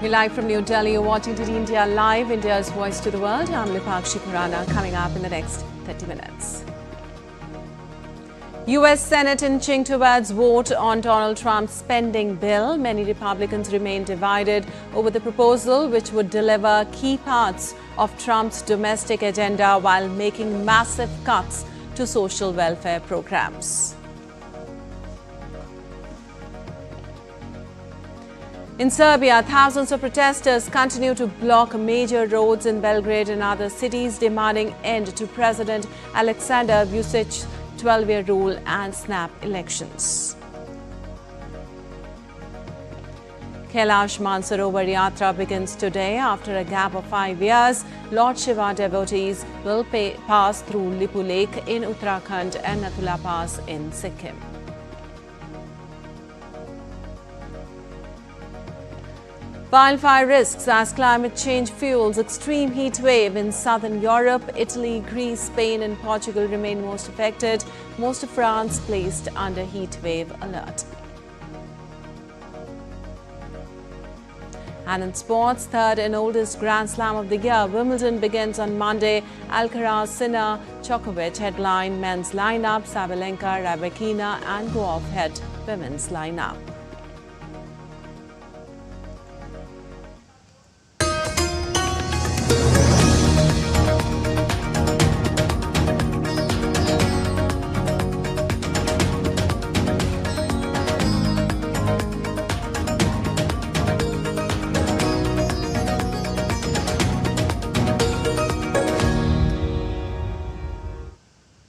We're live from New Delhi. You're watching TT India Live, India's voice to the world. I'm Lipakshi Khurana. Coming up in the next 30 minutes. U.S. Senate inching towards vote on Donald Trump's spending bill. Many Republicans remain divided over the proposal, which would deliver key parts of Trump's domestic agenda while making massive cuts to social welfare programs. In Serbia, thousands of protesters continue to block major roads in Belgrade and other cities, demanding end to President Aleksandar Vucic's 12-year rule and snap elections. Kailash Mansarovar Yatra begins today. After a gap of 5 years, Lord Shiva devotees will pass through Lipu Lake in Uttarakhand and Nathula Pass in Sikkim. Wildfire risks as climate change fuels extreme heat wave in southern Europe. Italy, Greece, Spain and Portugal remain most affected. Most of France placed under heat wave alert. And in sports, third and oldest Grand Slam of the year, Wimbledon begins on Monday. Alcaraz, Sinner, Djokovic headline men's lineup. Sabalenka, Rybakina and Gauff head women's lineup.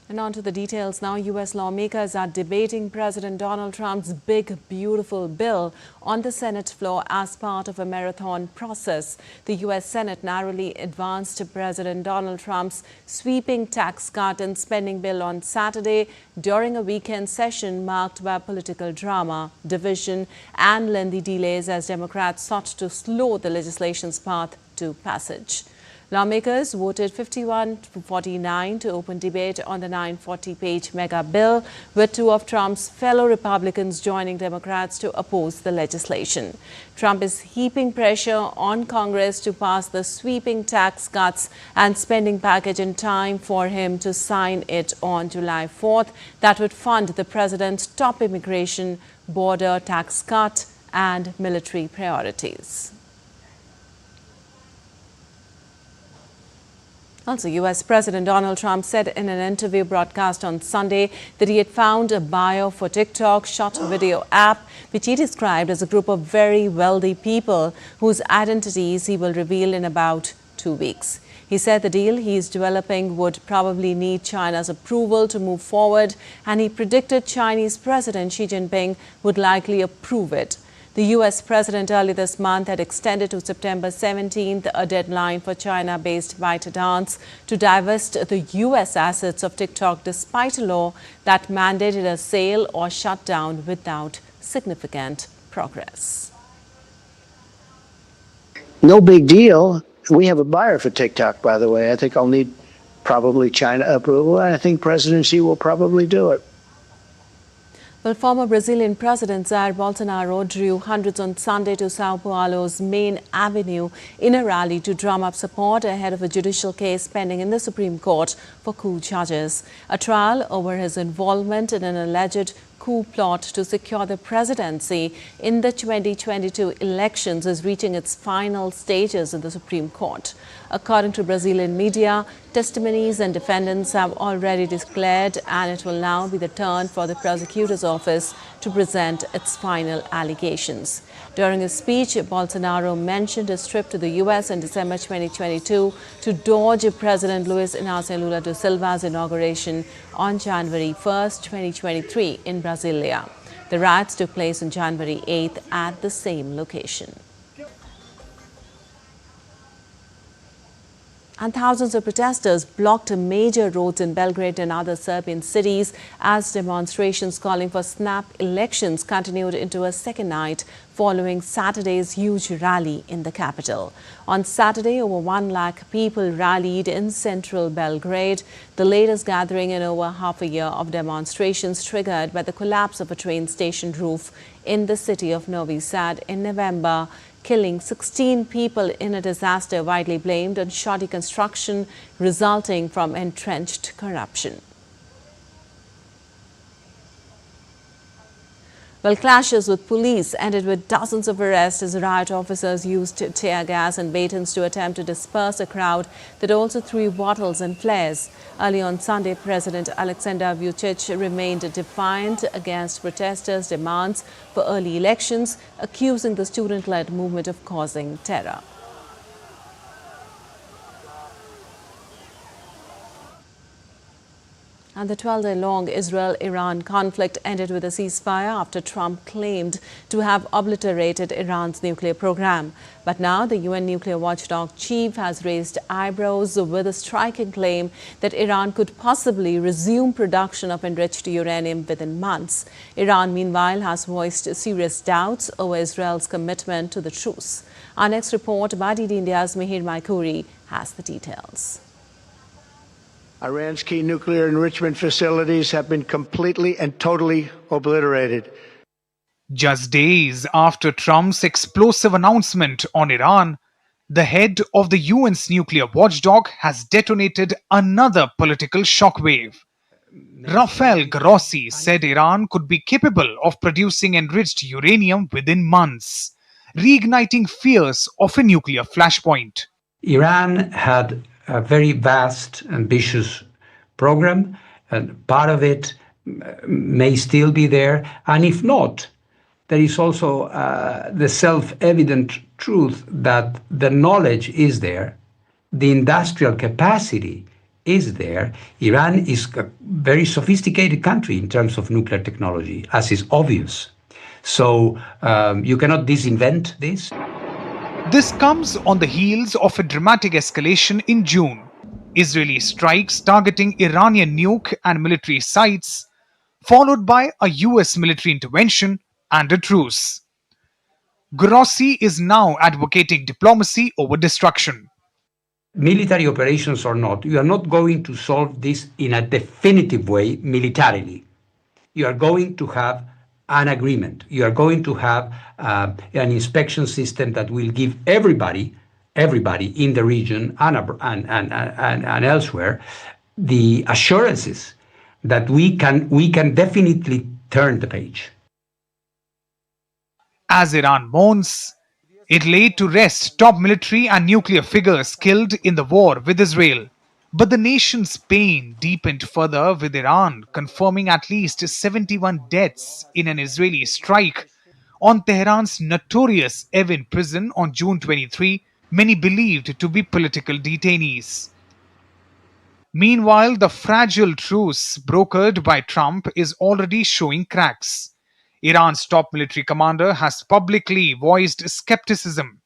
And on to the details now. U.S. lawmakers are debating President Donald Trump's big, beautiful bill on the Senate floor as part of a marathon process. The U.S. Senate narrowly advanced President Donald Trump's sweeping tax cut and spending bill on Saturday during a weekend session marked by political drama, division and lengthy delays as Democrats sought to slow the legislation's path to passage. Lawmakers voted 51-49 to open debate on the 940-page mega bill, with two of Trump's fellow Republicans joining Democrats to oppose the legislation. Trump is heaping pressure on Congress to pass the sweeping tax cuts and spending package in time for him to sign it on July 4th. That would fund the president's top immigration, border tax cut and military priorities. Also, U.S. President Donald Trump said in an interview broadcast on Sunday that he had found a buyer for TikTok short video app, which he described as a group of very wealthy people whose identities he will reveal in about 2 weeks. He said the deal he is developing would probably need China's approval to move forward, and he predicted Chinese President Xi Jinping would likely approve it. The U.S. president earlier this month had extended to September 17th a deadline for China-based ByteDance to divest the U.S. assets of TikTok despite a law that mandated a sale or shutdown without significant progress. No big deal. We have a buyer for TikTok, by the way. I think I'll need probably China approval, and I think President Xi will probably do it. Well, former Brazilian President Jair Bolsonaro drew hundreds on Sunday to Sao Paulo's main avenue in a rally to drum up support ahead of a judicial case pending in the Supreme Court for coup charges. A trial over his involvement in an alleged coup plot to secure the presidency in the 2022 elections is reaching its final stages in the Supreme Court. According to Brazilian media, testimonies and defendants have already declared, and it will now be the turn for the prosecutor's office to present its final allegations. During his speech, Bolsonaro mentioned his trip to the U.S. in December 2022 to dodge President Luiz Inácio Lula da Silva's inauguration on January 1st, 2023 in Brasilia. The riots took place on January 8th at the same location. And thousands of protesters blocked major roads in Belgrade and other Serbian cities as demonstrations calling for snap elections continued into a second night following Saturday's huge rally in the capital. On Saturday, over 1 lakh people rallied in central Belgrade, the latest gathering in over half a year of demonstrations triggered by the collapse of a train station roof in the city of Novi Sad in November killing 16 people in a disaster widely blamed on shoddy construction resulting from entrenched corruption. Well, clashes with police ended with dozens of arrests as riot officers used tear gas and batons to attempt to disperse a crowd that also threw bottles and flares. Early on Sunday, President Alexander Vučić remained defiant against protesters' demands for early elections, accusing the student-led movement of causing terror. And the 12-day-long Israel-Iran conflict ended with a ceasefire after Trump claimed to have obliterated Iran's nuclear program. But now the UN nuclear watchdog chief has raised eyebrows with a striking claim that Iran could possibly resume production of enriched uranium within months. Iran, meanwhile, has voiced serious doubts over Israel's commitment to the truce. Our next report by DD India's Mihir Maikuri has the details. Iran's key nuclear enrichment facilities have been completely and totally obliterated. Just days after Trump's explosive announcement on Iran, the head of the UN's nuclear watchdog has detonated another political shockwave. Rafael Grossi said Iran could be capable of producing enriched uranium within months, reigniting fears of a nuclear flashpoint. Iran had a very vast, ambitious program, and part of it may still be there. And if not, there is also the self-evident truth that the knowledge is there, the industrial capacity is there. Iran is a very sophisticated country in terms of nuclear technology, as is obvious. So you cannot disinvent this. This comes on the heels of a dramatic escalation in June. Israeli strikes targeting Iranian nuke and military sites, followed by a US military intervention and a truce. Grossi is now advocating diplomacy over destruction. Military operations or not, you are not going to solve this in a definitive way militarily. You are going to have an agreement. You are going to have an inspection system that will give everybody in the region and elsewhere the assurances that we can definitely turn the page. As Iran mourns, it laid to rest top military and nuclear figures killed in the war with Israel. But the nation's pain deepened further with Iran confirming at least 71 deaths in an Israeli strike on Tehran's notorious Evin prison on June 23, many believed to be political detainees. Meanwhile, the fragile truce brokered by Trump is already showing cracks. Iran's top military commander has publicly voiced skepticism,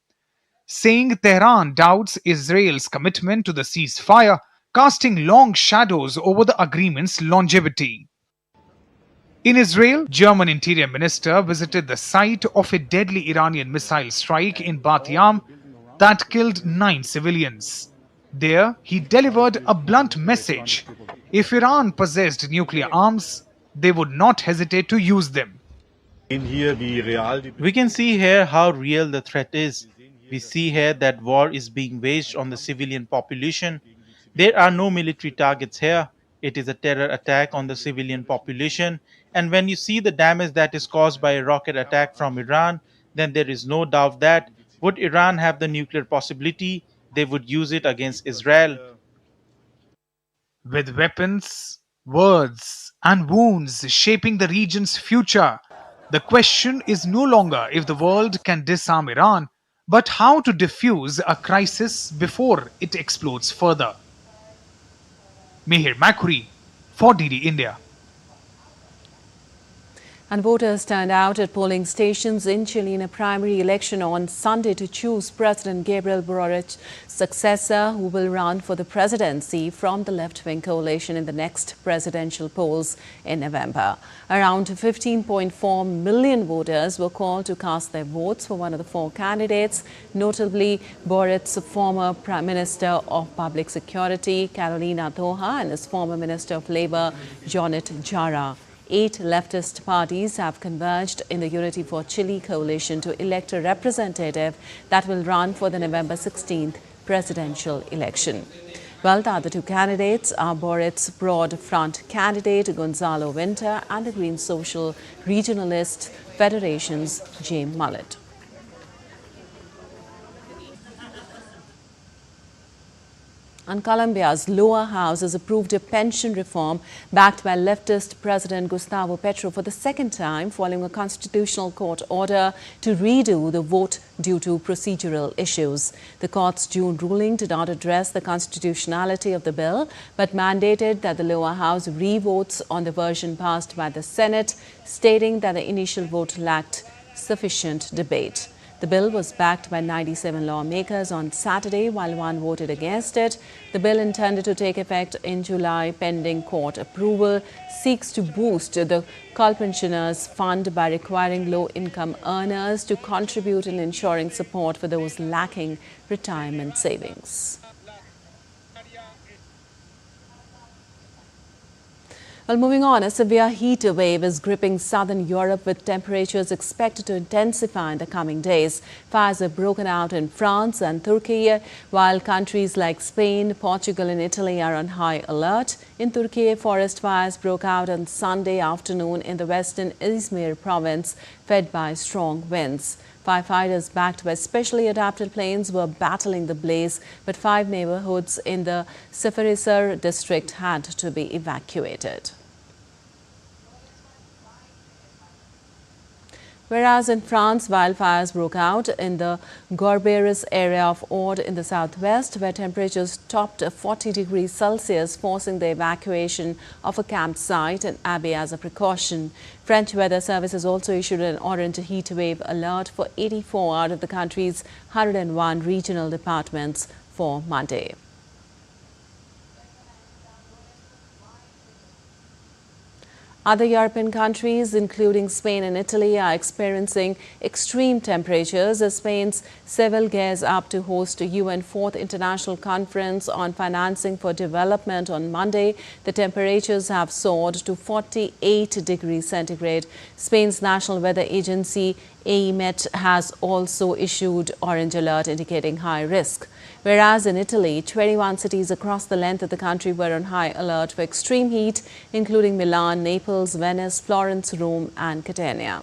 saying Tehran doubts Israel's commitment to the ceasefire, casting long shadows over the agreement's longevity. In Israel, German Interior Minister visited the site of a deadly Iranian missile strike in Bat Yam that killed 9 civilians. There, he delivered a blunt message. If Iran possessed nuclear arms, they would not hesitate to use them. We can see here how real the threat is. We see here that war is being waged on the civilian population. There are no military targets here. It is a terror attack on the civilian population. And when you see the damage that is caused by a rocket attack from Iran, then there is no doubt that would Iran have the nuclear possibility, they would use it against Israel. With weapons, words, and wounds shaping the region's future, the question is no longer if the world can disarm Iran, but how to defuse a crisis before it explodes further. Mihir Maikuri for DD India. And voters turned out at polling stations in Chile in a primary election on Sunday to choose President Gabriel Boric's successor, who will run for the presidency from the left-wing coalition in the next presidential polls in November. Around 15.4 million voters were called to cast their votes for one of the 4 candidates, notably Boric's former Prime Minister of Public Security, Carolina Toja, and his former Minister of Labor, Jonat Jara. 8 leftist parties have converged in the Unity for Chile coalition to elect a representative that will run for the November 16th presidential election. Well, the other two candidates are Borit's Broad Front candidate Gonzalo Winter and the Green Social Regionalist Federation's James Mullet. And Colombia's lower house has approved a pension reform backed by leftist President Gustavo Petro for the second time following a constitutional court order to redo the vote due to procedural issues. The court's June ruling did not address the constitutionality of the bill, but mandated that the lower house re-votes on the version passed by the Senate, stating that the initial vote lacked sufficient debate. The bill was backed by 97 lawmakers on Saturday, while one voted against it. The bill, intended to take effect in July pending court approval, seeks to boost the Colpensioners Fund by requiring low-income earners to contribute in ensuring support for those lacking retirement savings. Well, moving on, a severe heat wave is gripping southern Europe with temperatures expected to intensify in the coming days. Fires have broken out in France and Turkey, while countries like Spain, Portugal and Italy are on high alert. In Turkey, forest fires broke out on Sunday afternoon in the western Izmir province, fed by strong winds. Firefighters backed by specially adapted planes were battling the blaze, but 5 neighborhoods in the Seferihisar district had to be evacuated. Whereas in France, wildfires broke out in the Gorberes area of Aude in the southwest, where temperatures topped 40 degrees Celsius, forcing the evacuation of a campsite in Abbey as a precaution. French Weather Service has also issued an orange heat wave alert for 84 out of the country's 101 regional departments for Monday. Other European countries, including Spain and Italy, are experiencing extreme temperatures as Spain's Seville gears up to host a UN 4th International Conference on Financing for Development on Monday. The temperatures have soared to 48 degrees centigrade. Spain's national weather agency, AEMET, has also issued orange alert indicating high risk. Whereas in Italy, 21 cities across the length of the country were on high alert for extreme heat, including Milan, Naples, Venice, Florence, Rome and Catania.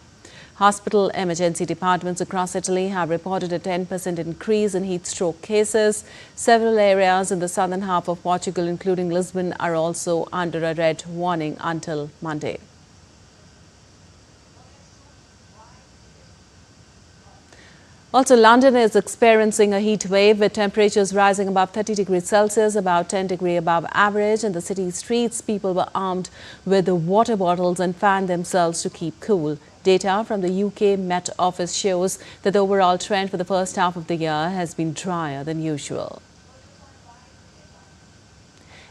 Hospital emergency departments across Italy have reported a 10% increase in heat stroke cases. Several areas in the southern half of Portugal, including Lisbon, are also under a red warning until Monday. Also, London is experiencing a heat wave with temperatures rising above 30 degrees Celsius, about 10 degrees above average. In the city streets, people were armed with water bottles and fanned themselves to keep cool. Data from the UK Met Office shows that the overall trend for the first half of the year has been drier than usual.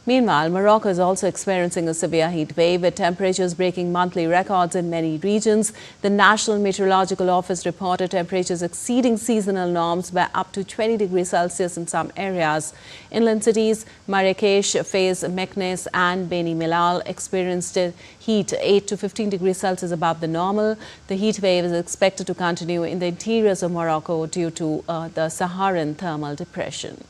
Meanwhile, Morocco is also experiencing a severe heat wave with temperatures breaking monthly records in many regions. The National Meteorological Office reported temperatures exceeding seasonal norms by up to 20 degrees Celsius in some areas. Inland cities Marrakesh, Fez, Meknes and Beni Mellal experienced heat 8 to 15 degrees Celsius above the normal. The heat wave is expected to continue in the interiors of Morocco due to the Saharan thermal depression.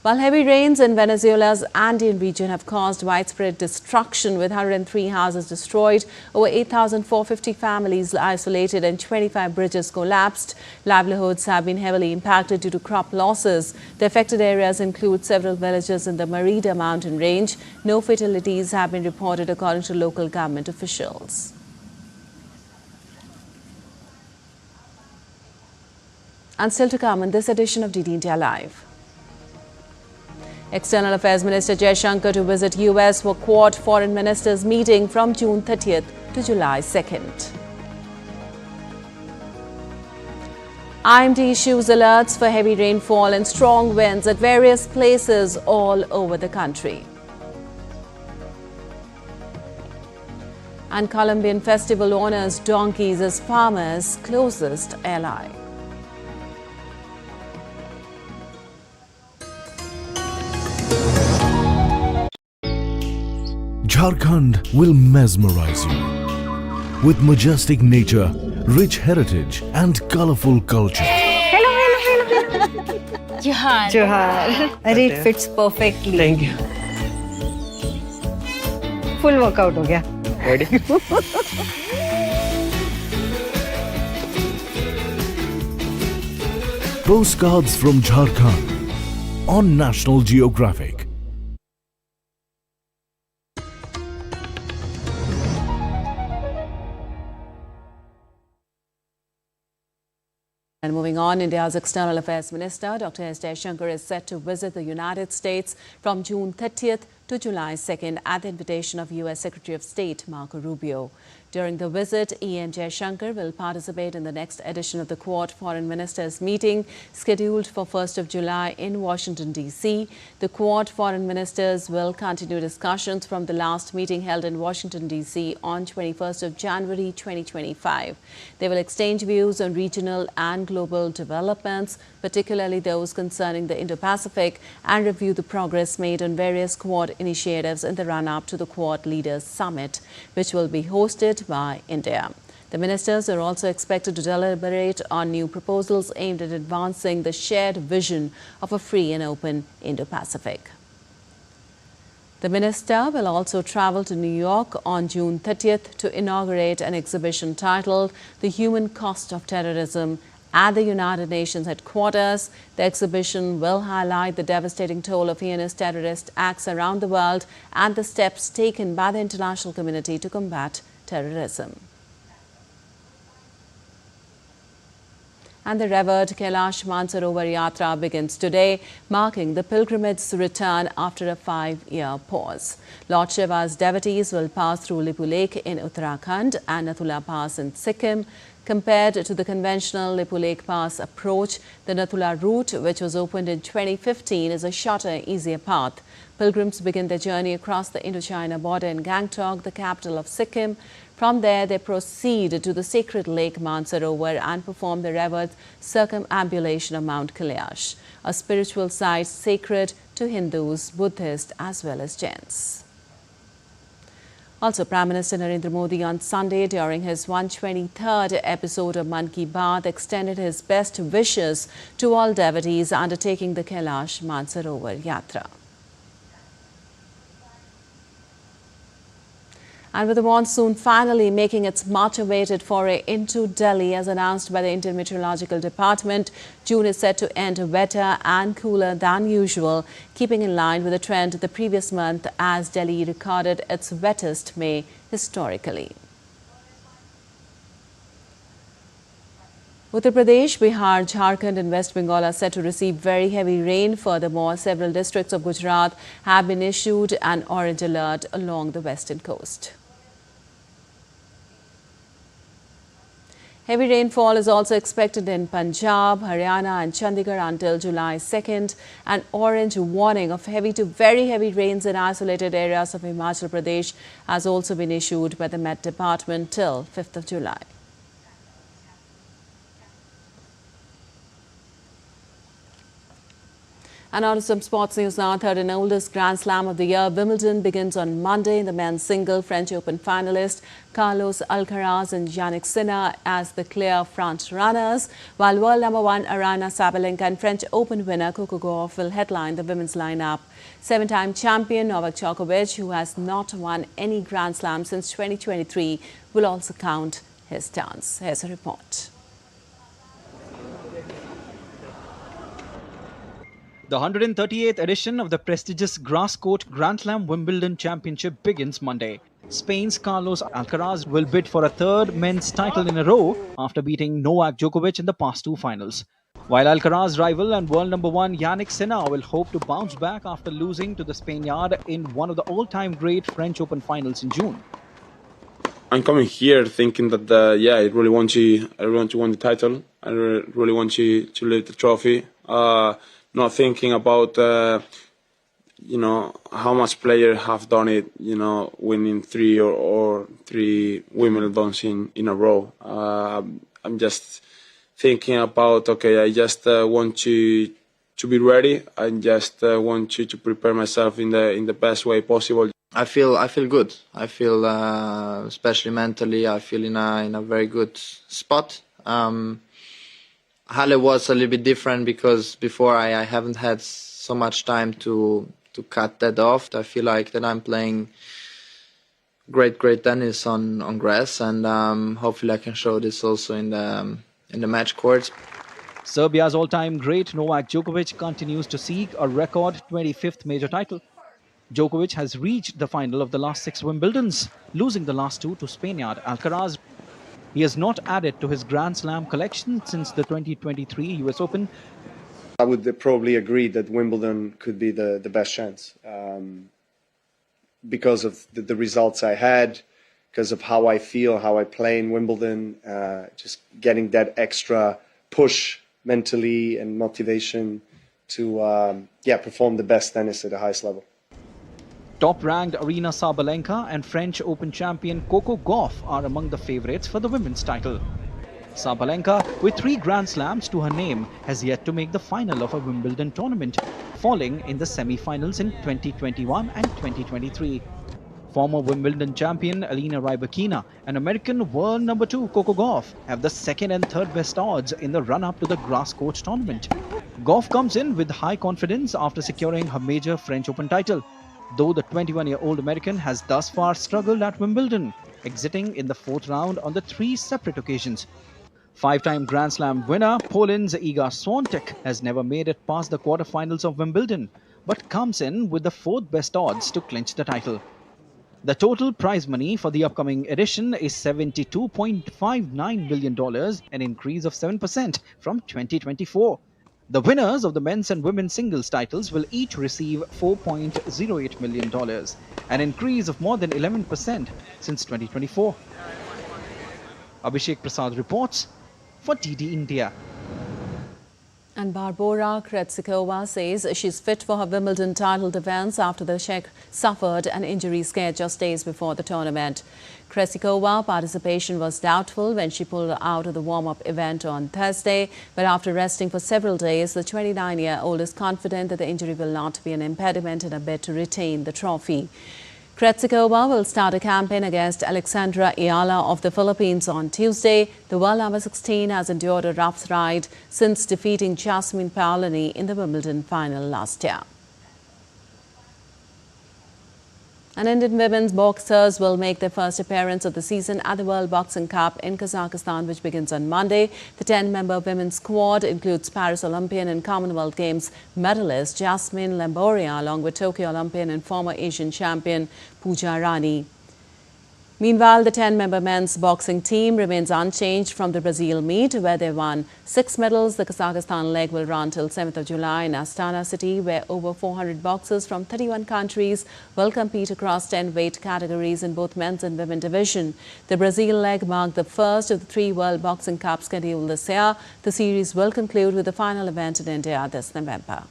While heavy rains in Venezuela's Andean region have caused widespread destruction with 103 houses destroyed, over 8,450 families isolated and 25 bridges collapsed, livelihoods have been heavily impacted due to crop losses. The affected areas include several villages in the Merida mountain range. No fatalities have been reported according to local government officials. And still to come in this edition of DD India Live. External Affairs Minister Jaishankar to visit US for Quad Foreign Ministers meeting from June 30th to July 2nd. IMD issues alerts for heavy rainfall and strong winds at various places all over the country. And Colombian festival honors donkeys as farmers' closest ally. Jharkhand will mesmerize you with majestic nature, rich heritage and colorful culture. Johar. It fits perfectly. Thank you. Full workout हो गया. Ready? Postcards from Jharkhand on National Geographic. And moving on, India's External Affairs Minister Dr. S. Jaishankar is set to visit the United States from June 30th to July 2nd at the invitation of U.S. Secretary of State Marco Rubio. During the visit, E.M. Jaishankar will participate in the next edition of the Quad Foreign Ministers meeting scheduled for 1st of July in Washington, D.C. The Quad Foreign Ministers will continue discussions from the last meeting held in Washington, D.C. on 21st of January 2025. They will exchange views on regional and global developments, particularly those concerning the Indo-Pacific, and review the progress made on various Quad initiatives in the run-up to the Quad Leaders Summit, which will be hosted by India. The ministers are also expected to deliberate on new proposals aimed at advancing the shared vision of a free and open Indo-Pacific. The minister will also travel to New York on June 30th to inaugurate an exhibition titled The Human Cost of Terrorism at the United Nations headquarters. The exhibition will highlight the devastating toll of heinous terrorist acts around the world and the steps taken by the international community to combat terrorism. And the revered Kailash Mansarovar Yatra begins today, marking the pilgrimage's return after a 5-year pause. Lord Shiva's devotees will pass through Lipu Lake in Uttarakhand and Nathula Pass in Sikkim. Compared to the conventional Lipu Lake Pass approach, the Nathula route, which was opened in 2015, is a shorter, easier path. Pilgrims begin their journey across the Indo-China border in Gangtok, the capital of Sikkim. From there, they proceed to the sacred lake Mansarovar and perform the revered circumambulation of Mount Kailash, a spiritual site sacred to Hindus, Buddhists as well as Jains. Also, Prime Minister Narendra Modi on Sunday during his 123rd episode of Mann Ki Baat extended his best wishes to all devotees undertaking the Kailash Mansarovar Yatra. And with the monsoon finally making its much-awaited foray into Delhi, as announced by the Indian Meteorological Department, June is set to end wetter and cooler than usual, keeping in line with the trend the previous month as Delhi recorded its wettest May historically. Uttar Pradesh, Bihar, Jharkhand and West Bengal are set to receive very heavy rain. Furthermore, several districts of Gujarat have been issued an orange alert along the western coast. Heavy rainfall is also expected in Punjab, Haryana and Chandigarh until July 2nd. An orange warning of heavy to very heavy rains in isolated areas of Himachal Pradesh has also been issued by the Met Department till 5th of July. And on to some sports news now. Third and oldest Grand Slam of the year, Wimbledon begins on Monday. The men's single French Open finalist Carlos Alcaraz and Yannick Sinner as the clear front runners, while world number 1 Aryna Sabalenka and French Open winner Coco Gauff will headline the women's lineup. 7-time champion Novak Djokovic, who has not won any Grand Slam since 2023, will also count his turns. Here's a report. The 138th edition of the prestigious grass court Grand Slam Wimbledon Championship begins Monday. Spain's Carlos Alcaraz will bid for a third men's title in a row after beating Novak Djokovic in the past 2 finals. While Alcaraz's rival and world number 1 Yannick Sinner will hope to bounce back after losing to the Spaniard in one of the all-time great French Open finals in June. I'm coming here thinking that I really want to win the title. I really want to lift the trophy. Not thinking about how much players have done it, winning 3 or 3 Wimbledons in a row. I'm just thinking about, I just want to be ready. I just want to prepare myself in the best way possible. I feel good. I feel, especially mentally, I feel in a very good spot. Halle was a little bit different because before I haven't had so much time to cut that off. I feel like that I'm playing great tennis on grass, and hopefully I can show this also in the match courts. Serbia's all-time great Novak Djokovic continues to seek a record 25th major title. Djokovic has reached the final of the last 6 Wimbledons, losing the last 2 to Spaniard Alcaraz. He has not added to his Grand Slam collection since the 2023 US Open. I would probably agree that Wimbledon could be the best chance because of the results I had, because of how I feel, how I play in Wimbledon, just getting that extra push mentally and motivation to perform the best tennis at the highest level. Top-ranked Aryna Sabalenka and French Open champion Coco Gauff are among the favourites for the women's title. Sabalenka, with 3 Grand Slams to her name, has yet to make the final of a Wimbledon tournament, falling in the semi-finals in 2021 and 2023. Former Wimbledon champion Alina Rybakina and American world number 2 Coco Gauff have the second and third best odds in the run-up to the grass court tournament. Gauff comes in with high confidence after securing her major French Open title, though the 21-year-old American has thus far struggled at Wimbledon, exiting in the 4th round on the 3 separate occasions. 5-time Grand Slam winner Poland's Iga Swiatek has never made it past the quarterfinals of Wimbledon, but comes in with the 4th best odds to clinch the title. The total prize money for the upcoming edition is $72.59 million, an increase of 7% from 2024. The winners of the men's and women's singles titles will each receive $4.08 million, an increase of more than 11% since 2024. Abhishek Prasad reports for DD India. And Barbora Krejcikova says she's fit for her Wimbledon title defence after the Czech suffered an injury scare just days before the tournament. Krejcikova's participation was doubtful when she pulled out of the warm-up event on Thursday, but after resting for several days, the 29-year-old is confident that the injury will not be an impediment in her bid to retain the trophy. Krejcikova will start a campaign against Alexandra Ayala of the Philippines on Tuesday. The world number 16 has endured a rough ride since defeating Jasmine Paolini in the Wimbledon final last year. And Indian women's boxers will make their first appearance of the season at the World Boxing Cup in Kazakhstan, which begins on Monday. The 10-member women's squad includes Paris Olympian and Commonwealth Games medalist Jasmine Lamboria, along with Tokyo Olympian and former Asian champion Pooja Rani. Meanwhile, the 10-member men's boxing team remains unchanged from the Brazil meet, where they won 6 medals. The Kazakhstan leg will run till 7th of July in Astana city, where over 400 boxers from 31 countries will compete across 10 weight categories in both men's and women's division. The Brazil leg marked the first of the 3 World Boxing Cups scheduled this year. The series will conclude with the final event in India this November.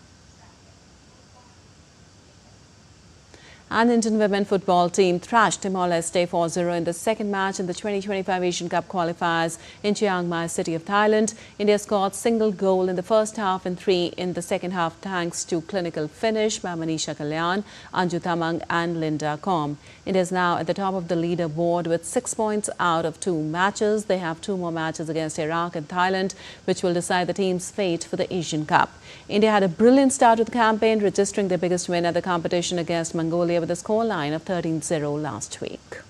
And Indian women football team thrashed Timor-Leste 4-0 in the second match in the 2025 Asian Cup qualifiers in Chiang Mai city of Thailand. India scored single goal in the first half and 3 in the second half thanks to clinical finish by Manisha Kalyan, Anju Thamang and Linda Kom. India is now at the top of the leaderboard with 6 points out of 2 matches. They have 2 more matches against Iraq and Thailand, which will decide the team's fate for the Asian Cup. India had a brilliant start to the campaign, registering their biggest win at the competition against Mongolia with a scoreline of 13-0 last week.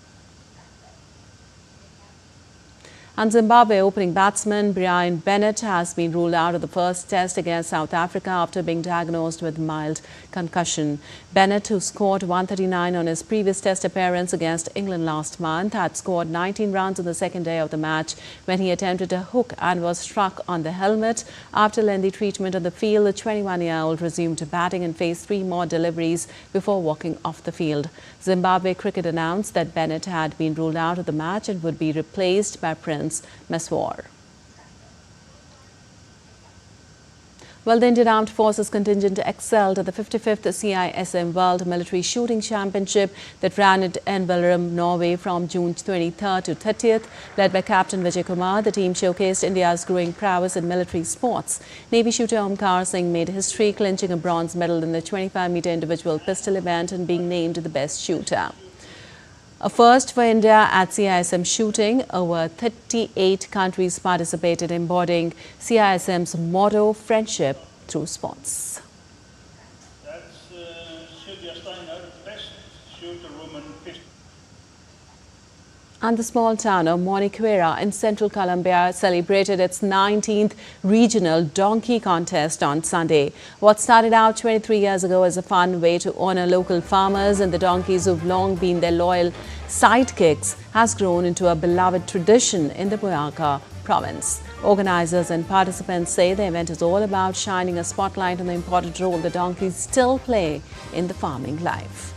And Zimbabwe opening batsman Brian Bennett has been ruled out of the first test against South Africa after being diagnosed with mild concussion. Bennett, who scored 139 on his previous test appearance against England last month, had scored 19 runs on the second day of the match when he attempted a hook and was struck on the helmet. After lengthy treatment on the field, the 21-year-old resumed batting and faced 3 more deliveries before walking off the field. Zimbabwe Cricket announced that Bennett had been ruled out of the match and would be replaced by Prince Meswar. Well, the Indian Armed Forces contingent excelled at the 55th CISM World Military Shooting Championship that ran at Envelrum, Norway from June 23rd to 30th. Led by Captain Vijay Kumar, the team showcased India's growing prowess in military sports. Navy shooter Omkar Singh made history, clinching a bronze medal in the 25-meter individual pistol event and being named the best shooter. A first for India at CISM shooting. Over 38 countries participated, embodying CISM's motto, friendship through sports. And the small town of Moniquera in central Colombia celebrated its 19th regional donkey contest on Sunday. What started out 23 years ago as a fun way to honor local farmers and the donkeys who've long been their loyal sidekicks has grown into a beloved tradition in the Boyacá province. Organizers and participants say the event is all about shining a spotlight on the important role the donkeys still play in the farming life.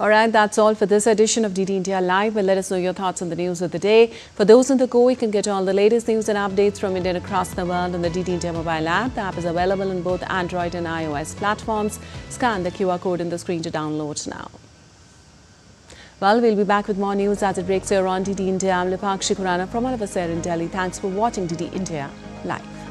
All right, that's all for this edition of DD India Live. Well, let us know your thoughts on the news of the day. For those on the go, you can get all the latest news and updates from India and across the world on the DD India mobile app. The app is available on both Android and iOS platforms. Scan the QR code on the screen to download now. Well, we'll be back with more news as it breaks here on DD India. I'm Lipakshi Khurana from all of us here in Delhi. Thanks for watching DD India Live.